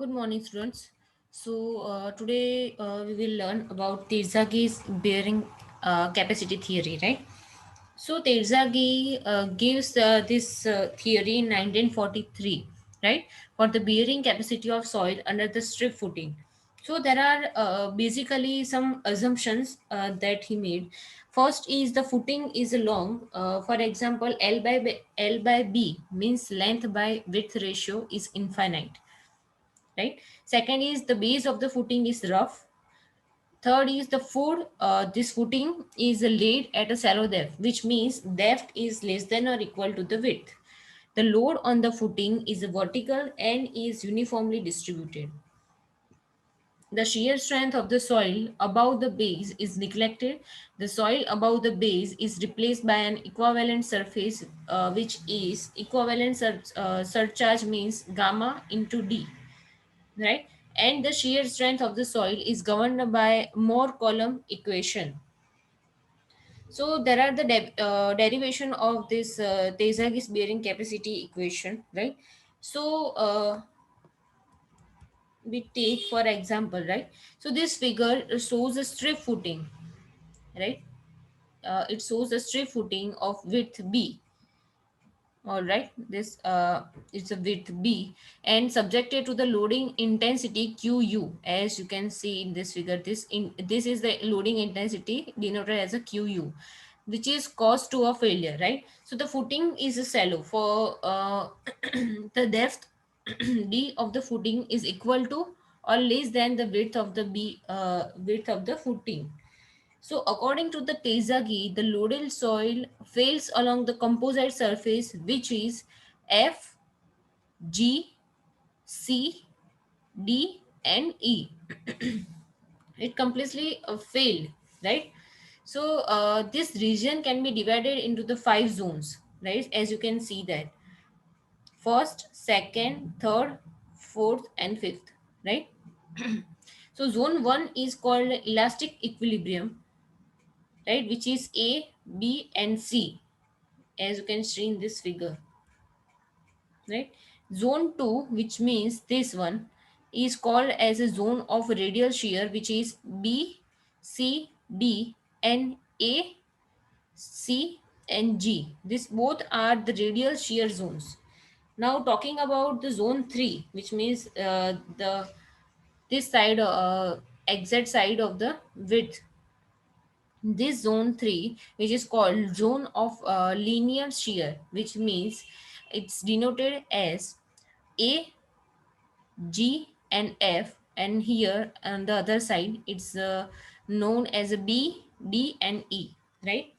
Good morning, students. Today we will learn about Terzaghi's bearing capacity theory, right? So Terzaghi gives this theory in 1943, right, for the bearing capacity of soil under the strip footing. So there are basically some assumptions that he made. First is the footing is long. For example, L by B means length by width ratio is infinite, right? Second is the base of the footing is rough. Third is the foot, this footing is laid at a shallow depth, which means depth is less than or equal to the width. The load on the footing is vertical and is uniformly distributed. The shear strength of the soil above the base is neglected. The soil above the base is replaced by an equivalent surface, which is equivalent surcharge means gamma into D, right? And the shear strength of the soil is governed by Moore column equation. So there are the derivation of this Tezagi's bearing capacity equation, right? So we take for example, right? So this figure shows a strip footing, right? It shows a strip footing of width B. All right, this it's a width B and subjected to the loading intensity QU. As you can see in this figure, this is the loading intensity denoted as a QU, which is cause to a failure, right? So the footing is a shallow for the depth D of the footing is equal to or less than the width of the width of the footing. So, according to the Teizagi, the loaded soil fails along the composite surface, which is F, G, C, D, and E. It completely failed, right? So, this region can be divided into the 5 zones, right? As you can see that first, second, third, fourth, and fifth, right? So, zone 1 is called elastic equilibrium, right, which is A, B, and C, as you can see in this figure, right? Zone 2, which means this one, is called as a zone of radial shear, which is B, C, D, and A, C, and G. These both are the radial shear zones. Now talking about the zone 3, which means the this side, exit side of the width. This zone 3, which is called zone of linear shear, which means it's denoted as A, G, and F, and here on the other side it's known as a B, D, and E, right?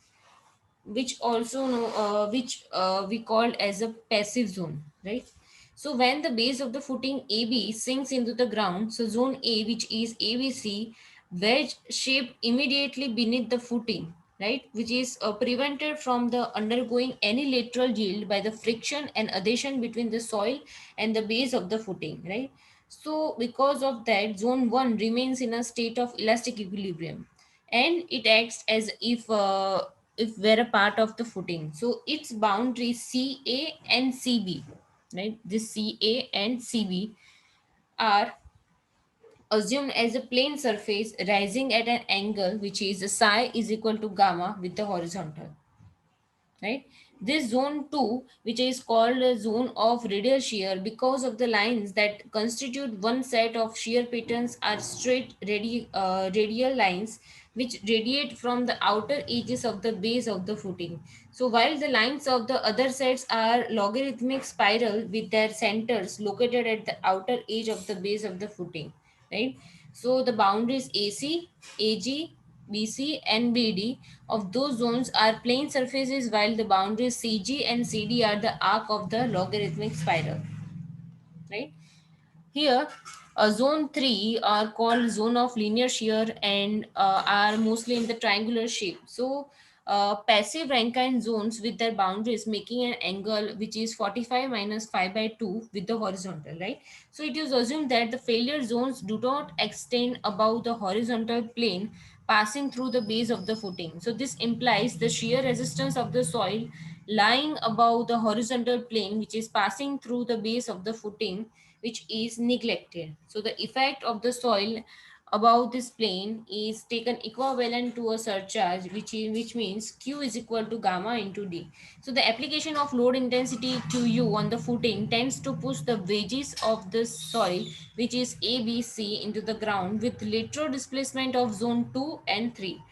Which also know which we called as a passive zone, right? So when the base of the footing AB sinks into the ground, so zone A, which is ABC, wedge shaped immediately beneath the footing, right, which is prevented from the undergoing any lateral yield by the friction and adhesion between the soil and the base of the footing, right? So because of that, zone 1 remains in a state of elastic equilibrium, and it acts as if we're a part of the footing. So its boundaries CA and CB, right? This CA and CB are assumed as a plane surface rising at an angle which is psi is equal to gamma with the horizontal, right? This zone 2, which is called a zone of radial shear because of the lines that constitute one set of shear patterns are straight radial lines which radiate from the outer edges of the base of the footing. So while the lines of the other sets are logarithmic spiral with their centers located at the outer edge of the base of the footing, right? So the boundaries AC, AG, BC, and BD of those zones are plane surfaces, while the boundaries CG and CD are the arc of the logarithmic spiral, right? Here, zone 3 are called zone of linear shear and are mostly in the triangular shape. So, passive Rankine zones with their boundaries making an angle which is 45 minus 5 by 2 with the horizontal, right? So, it is assumed that the failure zones do not extend above the horizontal plane passing through the base of the footing. So, this implies the shear resistance of the soil lying above the horizontal plane which is passing through the base of the footing which is neglected. So the effect of the soil above this plane is taken equivalent to a surcharge, which means Q is equal to gamma into D. So the application of load intensity QU on the footing tends to push the wedges of the soil, which is A, B, C, into the ground with lateral displacement of zone 2 and 3.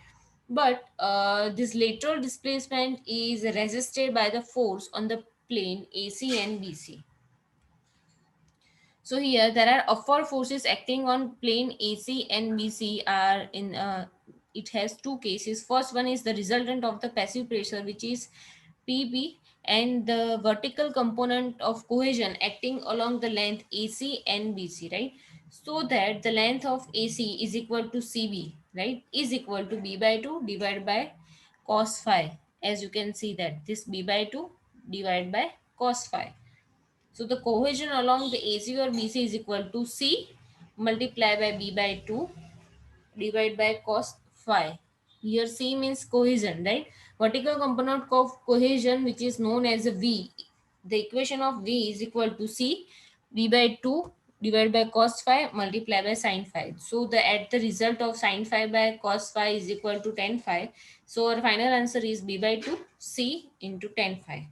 But this lateral displacement is resisted by the force on the plane AC and BC. So here there are upward forces acting on plane AC and BC are in it has two cases. First one is the resultant of the passive pressure, which is PB, and the vertical component of cohesion acting along the length AC and BC, right? So that the length of AC is equal to CB, right? Is equal to B by 2 divided by cos phi. As you can see that this B by 2 divided by cos phi. So the cohesion along the AC or BC is equal to C multiplied by B by 2 divided by cos phi. Here C means cohesion, right? Vertical component of cohesion, which is known as a V. The equation of V is equal to C B by 2 divided by cos phi multiplied by sin phi. So the at the result of sin phi by cos phi is equal to tan phi. So our final answer is B by 2 C into tan phi,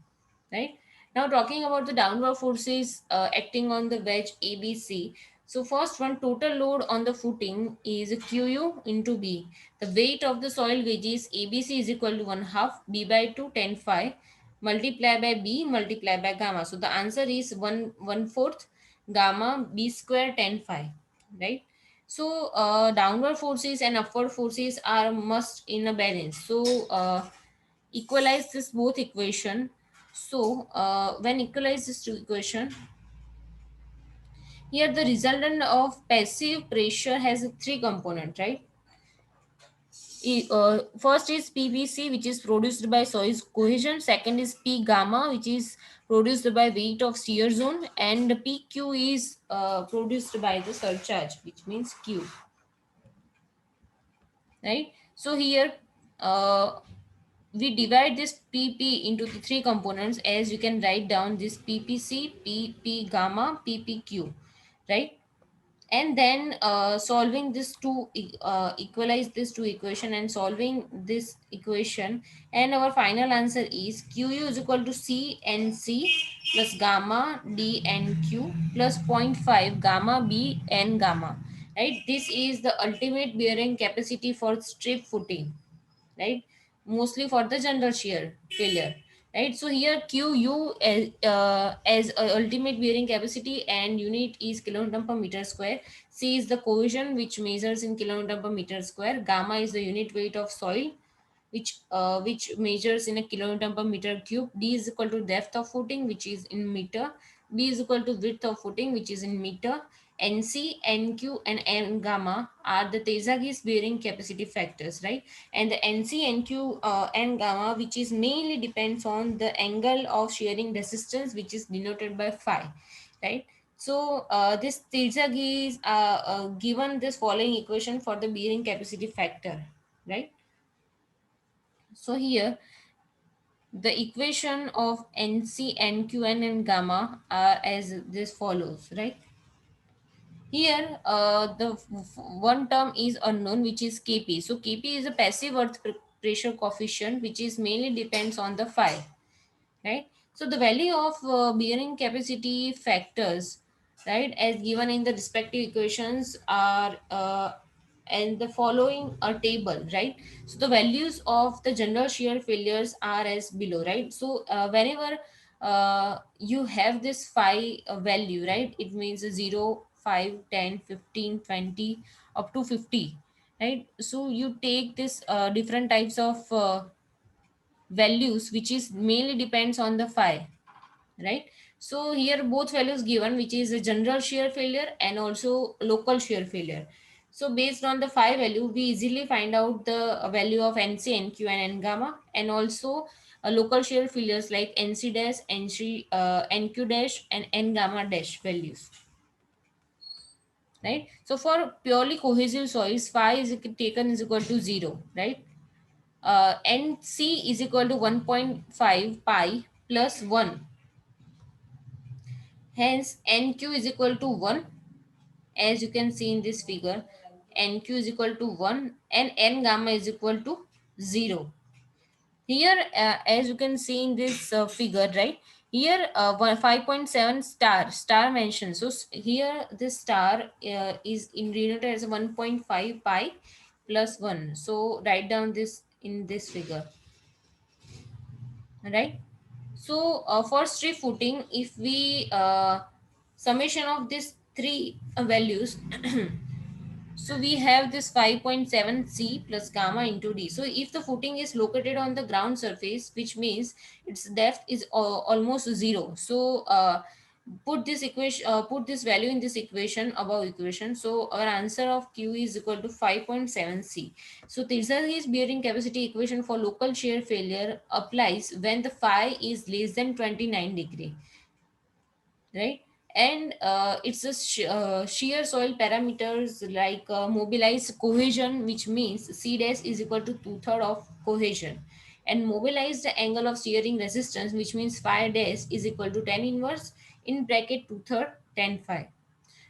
right? Now talking about the downward forces acting on the wedge ABC. So first one, total load on the footing is QU into B. The weight of the soil wedges ABC is equal to 1 half B by 2 10 phi multiplied by B multiplied by gamma. So the answer is 1/4 gamma B square 10 phi, right? So downward forces and upward forces are must in a balance. So equalize this both equation. So when equalize this two equation, here the resultant of passive pressure has three component, right? First is PVC, which is produced by soil cohesion. Second is P gamma, which is produced by weight of shear zone, and PQ is produced by the surcharge, which means Q, right? So here uh, we divide this PP into the three components, as you can write down this PPC, PP gamma, PPQ, right? And then solving this to equalize this two equation and solving this equation, and our final answer is QU is equal to C N C plus gamma D N Q plus zero point 0.5 gamma B N gamma, right? This is the ultimate bearing capacity for strip footing, right? Mostly for the general shear failure, right? So here QU as a ultimate bearing capacity and unit is kilonewton per meter square. C is the cohesion, which measures in kilonewton per meter square. Gamma is the unit weight of soil, which measures in a kilonewton per meter cube. D is equal to depth of footing, which is in meter. B is equal to width of footing, which is in meter. NC, NQ, and N gamma are the Tezagi's bearing capacity factors, right? And the NC, NQ, N gamma, which is mainly depends on the angle of shearing resistance, which is denoted by phi, right? So this Terzaghi is given this following equation for the bearing capacity factor, right? So here the equation of NC, NQ, and gamma are as this follows, right? Here, one term is unknown, which is Kp. So Kp is a passive earth pressure coefficient, which is mainly depends on the phi, right? So the value of bearing capacity factors, right, as given in the respective equations are and the following a table, right? So the values of the general shear failures are as below, right? So whenever you have this phi value, right, it means 0 5 10 15 20 up to 50, right? So you take this different types of values, which is mainly depends on the phi, right? So here both values given, which is a general shear failure and also local shear failure. So based on the phi value, we easily find out the value of NC, NQ, and N gamma, and also local shear failures like NC dash, NQ dash, and N gamma dash values, right? So for purely cohesive soils, phi is taken is equal to 0, right? NC is equal to 1.5 pi plus 1. Hence nq is equal to 1, as you can see in this figure. Nq is equal to 1 and n gamma is equal to 0. Here, as you can see in this figure, right? Here, 5.7 star mentioned. So here this star is in denoted as 1.5 pi plus 1. So write down this in this figure, right? So for strip footing, if we summation of these three values, so we have this 5.7 C plus gamma into D. So if the footing is located on the ground surface, which means its depth is almost zero. So put this value in this equation, above equation. So our answer of Q is equal to 5.7 C. So Tirzagi's bearing capacity equation for local shear failure applies when the phi is less than 29 degree, right? And it's a shear soil parameters like mobilized cohesion, which means C dash is equal to two-third of cohesion, and mobilized angle of shearing resistance, which means phi dash is equal to tan inverse in bracket two-third tan phi.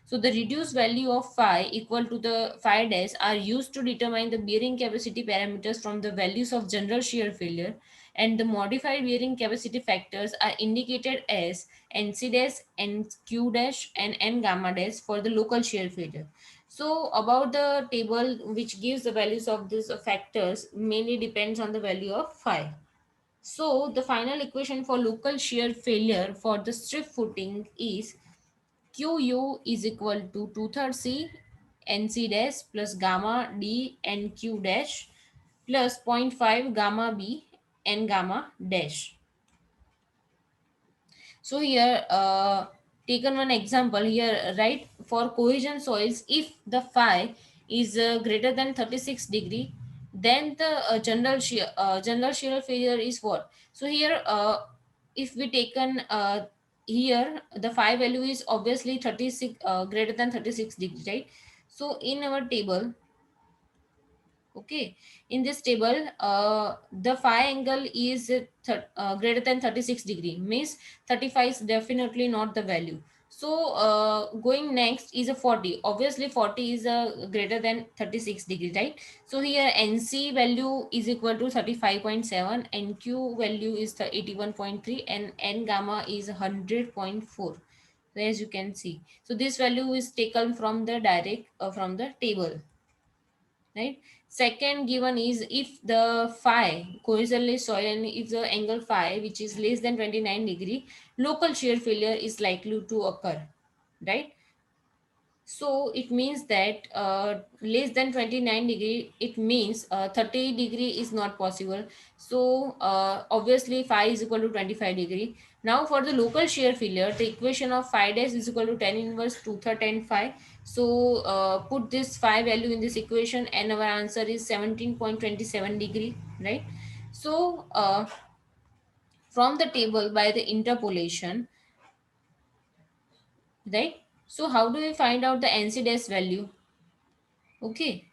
So the reduced value of phi equal to the phi dash are used to determine the bearing capacity parameters from the values of general shear failure, and the modified bearing capacity factors are indicated as NC dash, NQ dash, and N gamma dash for the local shear failure. So about the table which gives the values of these factors mainly depends on the value of phi. So the final equation for local shear failure for the strip footing is QU is equal to two-third C NC dash plus gamma D NQ dash plus zero point 0.5 gamma B N gamma dash. So here, taken one example here, right? For cohesion soils, if the phi is greater than 36 degree, then the general shear failure is what? So here, if we taken here, the phi value is obviously 36 greater than 36 degree, right? So in our table, okay, in this table, the phi angle is greater than 36 degree, means 35 is definitely not the value. So going next is a 40. Obviously 40 is greater than 36 degree, right? So here NC value is equal to 35.7, NQ value is 81.3, and N gamma is 100.4. So as you can see, so this value is taken from the direct from the table, right? Second given is if the phi cohesively soil and if the angle phi which is less than 29 degree, local shear failure is likely to occur, right? So it means that less than 29 degree, it means 30 degree is not possible. So obviously phi is equal to 25 degree. Now for the local shear failure, the equation of phi dash is equal to tan inverse two-third tan phi. So put this phi value in this equation and our answer is 17.27 degree, right? So from the table by the interpolation, right? So how do we find out the NC dash value? Okay.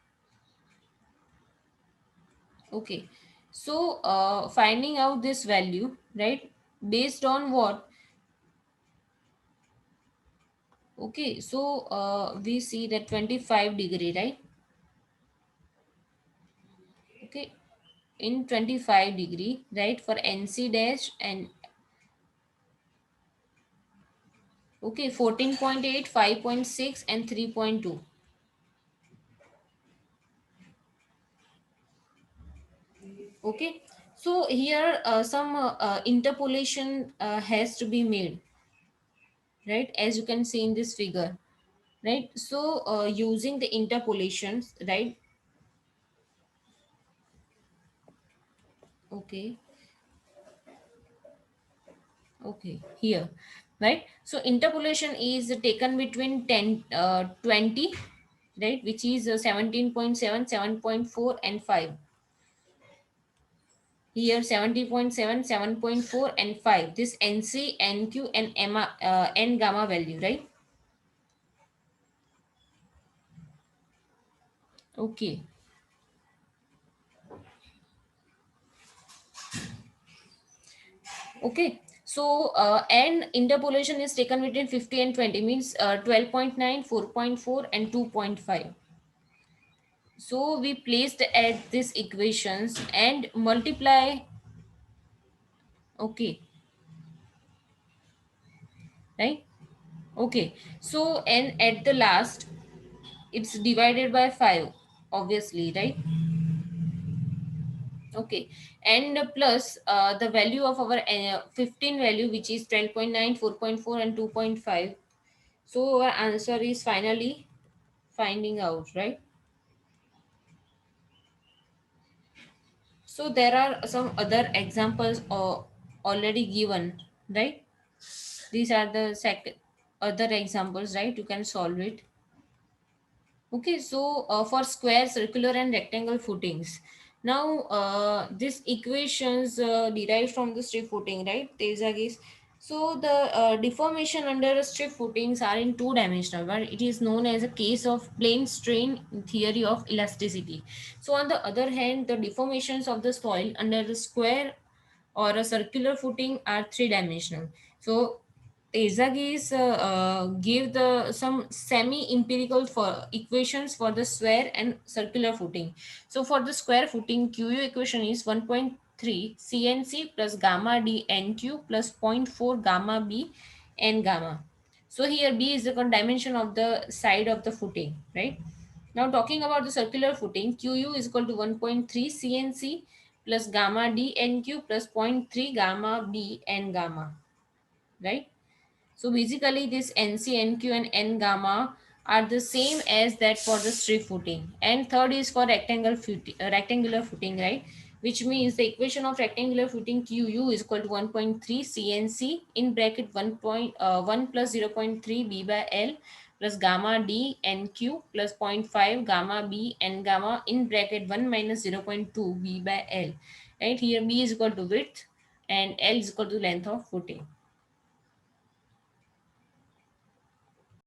Okay, so finding out this value, right, based on what? Okay, so we see that 25 degree, right? Okay, in 25 degree, right, for NC dash and okay, 14.8, 5.6, and 3.2. Okay, so here some interpolation has to be made, right, as you can see in this figure, right? So using the interpolations, right? Okay. Okay, here, right? So interpolation is taken between 10, 20, right? Which is 17.7, 7.4, and 5. Here 70.7, 7.4, and 5. This NC, NQ, and N gamma value, right? Okay. Okay. So and interpolation is taken between 50 and 20, means 12.9, 4.4 and 2.5. So we placed at these equations and multiply. Okay, right. Okay, so and at the last it's divided by 5, obviously, right. Okay, and plus the value of our 15 value, which is 12.9, 4.4 and 2.5. So our answer is finally finding out, right. So there are some other examples already given, right. These are the second other examples, right. You can solve it. Okay, so for square, circular, and rectangle footings. Now, these equations derived from the strip footing, right? Tejas. So the deformation under a strip footings are in two dimensional, but it is known as a case of plane strain theory of elasticity. So on the other hand, the deformations of the soil under the square or a circular footing are three dimensional. So Terzaghi's gave the some semi-empirical for equations for the square and circular footing. So for the square footing, QU equation is 1.3 CNC plus gamma D NQ plus zero point 0.4 gamma B N gamma. So here B is the dimension of the side of the footing, right? Now talking about the circular footing, QU is equal to 1.3 CNC plus gamma D NQ plus zero point 0.3 gamma B N gamma, right? So basically this NC, NQ and N gamma are the same as that for the strip footing. And third is for rectangular footing, right? Which means the equation of rectangular footing QU is equal to 1.3 CNC in bracket 1 plus 0.3 B by L plus gamma D NQ plus zero point 0.5 gamma B N gamma in bracket 1 minus 0.2 B by L. Right, here B is equal to width and L is equal to length of footing.